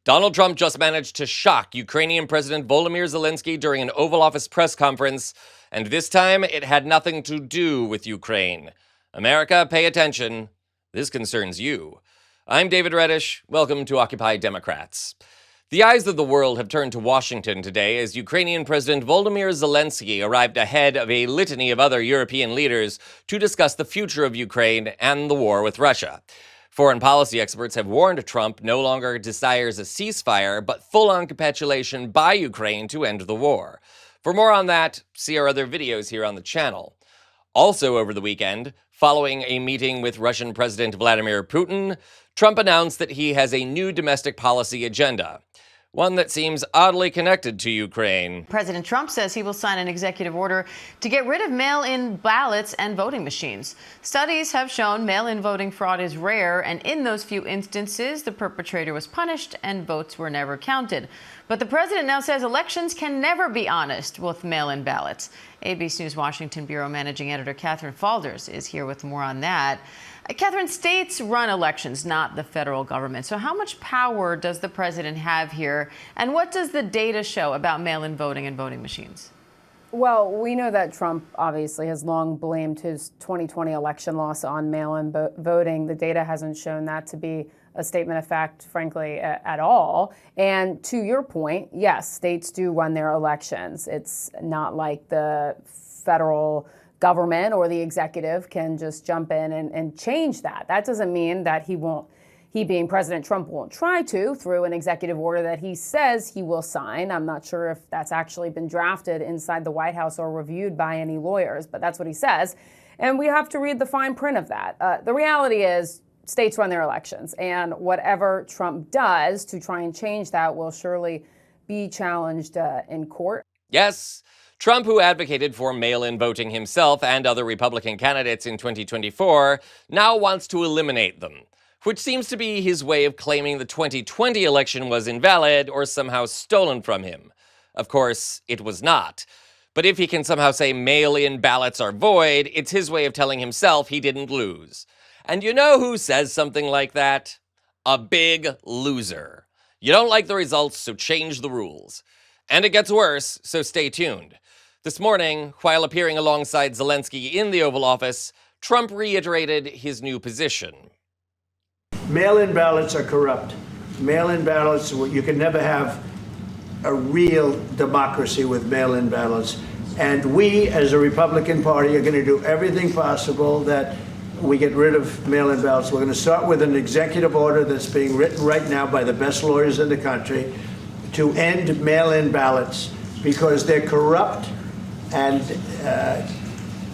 Donald Trump just managed to shock Ukrainian President Volodymyr Zelensky during an Oval Office press conference, and this time it had nothing to do with Ukraine. America, pay attention. This concerns you. I'm David Reddish. Welcome to Occupy Democrats. The eyes of the world have turned to Washington today as Ukrainian President Volodymyr Zelensky arrived ahead of a litany of other European leaders to discuss the future of Ukraine and the war with Russia. Foreign policy experts have warned Trump no longer desires a ceasefire, but full-on capitulation by Ukraine to end the war. For more on that, see our other videos here on the channel. Also over the weekend, following a meeting with Russian President Vladimir Putin, Trump announced that he has a new domestic policy agenda, one that seems oddly connected to Ukraine. President Trump says he will sign an executive order to get rid of mail-in ballots and voting machines. Studies have shown mail-in voting fraud is rare, and in those few instances, the perpetrator was punished and votes were never counted. But the president now says elections can never be honest with mail-in ballots. ABC News Washington Bureau Managing Editor Catherine Falders is here with more on that. Catherine, states run elections, not the federal government. So how much power does the president have here? And what does the data show about mail-in voting and voting machines? Well, we know that Trump obviously has long blamed his 2020 election loss on mail-in voting. The data hasn't shown that to be a statement of fact, frankly, at all. And to your point, yes, states do run their elections. It's not like the federal government or the executive can just jump in and change that. That doesn't mean that he being President Trump won't try to through an executive order that he says he will sign. I'm not sure if that's actually been drafted inside the White House or reviewed by any lawyers, but that's what he says. And we have to read the fine print of that. The reality is states run their elections, and whatever Trump does to try and change that will surely be challenged in court. Yes, Trump, who advocated for mail-in voting himself and other Republican candidates in 2024, now wants to eliminate them, which seems to be his way of claiming the 2020 election was invalid or somehow stolen from him. Of course, it was not. But if he can somehow say mail-in ballots are void, it's his way of telling himself he didn't lose. And you know who says something like that? A big loser. You don't like the results, so change the rules. And it gets worse, so stay tuned. This morning, while appearing alongside Zelensky in the Oval Office, Trump reiterated his new position. Mail-in ballots are corrupt. Mail-in ballots, you can never have a real democracy with mail-in ballots. And we, as a Republican Party, are going to do everything possible that we get rid of mail-in ballots. We're going to start with an executive order that's being written right now by the best lawyers in the country to end mail-in ballots because they're corrupt. And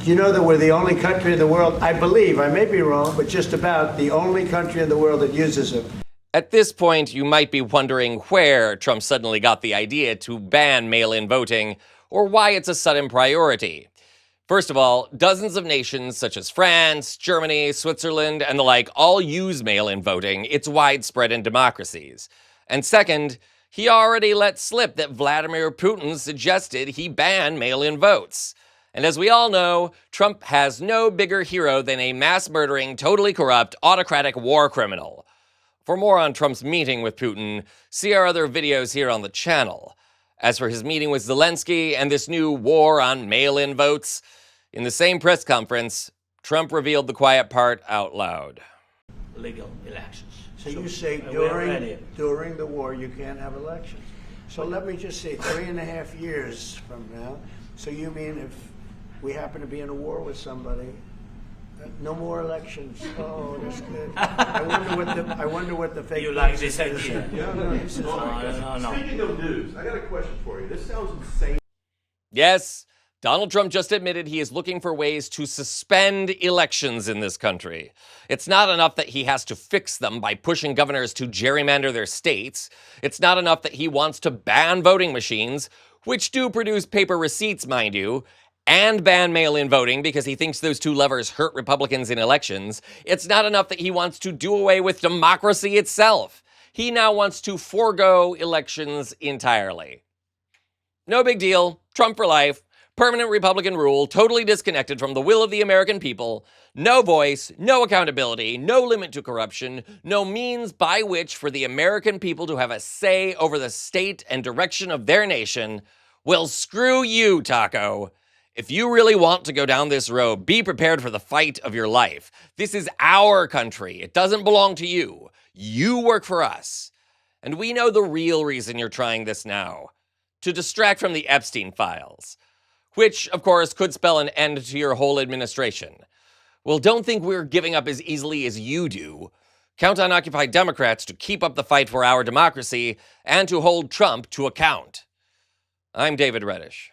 you know that we're the only country in the world, I believe, I may be wrong, but just about the only country in the world that uses them. At this point, you might be wondering where Trump suddenly got the idea to ban mail-in voting, or why it's a sudden priority. First of all, dozens of nations such as France, Germany, Switzerland, and the like all use mail-in voting. It's widespread in democracies. And second, he already let slip that Vladimir Putin suggested he ban mail-in votes. And as we all know, Trump has no bigger hero than a mass-murdering, totally corrupt, autocratic war criminal. For more on Trump's meeting with Putin, see our other videos here on the channel. As for his meeting with Zelensky and this new war on mail-in votes, in the same press conference, Trump revealed the quiet part out loud. Legal elections. So you say during the war you can't have elections. So let me just say 3.5 years from now. So you mean if we happen to be in a war with somebody, no more elections? Oh, that's good. I wonder what the fake. You like this idea? No. Speaking of news, I got a question for you. This sounds insane. Yes, Donald Trump just admitted he is looking for ways to suspend elections in this country. It's not enough that he has to fix them by pushing governors to gerrymander their states. It's not enough that he wants to ban voting machines, which do produce paper receipts, mind you, and ban mail-in voting because he thinks those two levers hurt Republicans in elections. It's not enough that he wants to do away with democracy itself. He now wants to forego elections entirely. No big deal. Trump for life. Permanent Republican rule, totally disconnected from the will of the American people. No voice, no accountability, no limit to corruption, no means by which for the American people to have a say over the state and direction of their nation. Well, screw you, Taco. If you really want to go down this road, be prepared for the fight of your life. This is our country. It doesn't belong to you. You work for us. And we know the real reason you're trying this now. To distract from the Epstein files. Which, of course, could spell an end to your whole administration. Well, don't think we're giving up as easily as you do. Count on Occupy Democrats to keep up the fight for our democracy and to hold Trump to account. I'm David Reddish.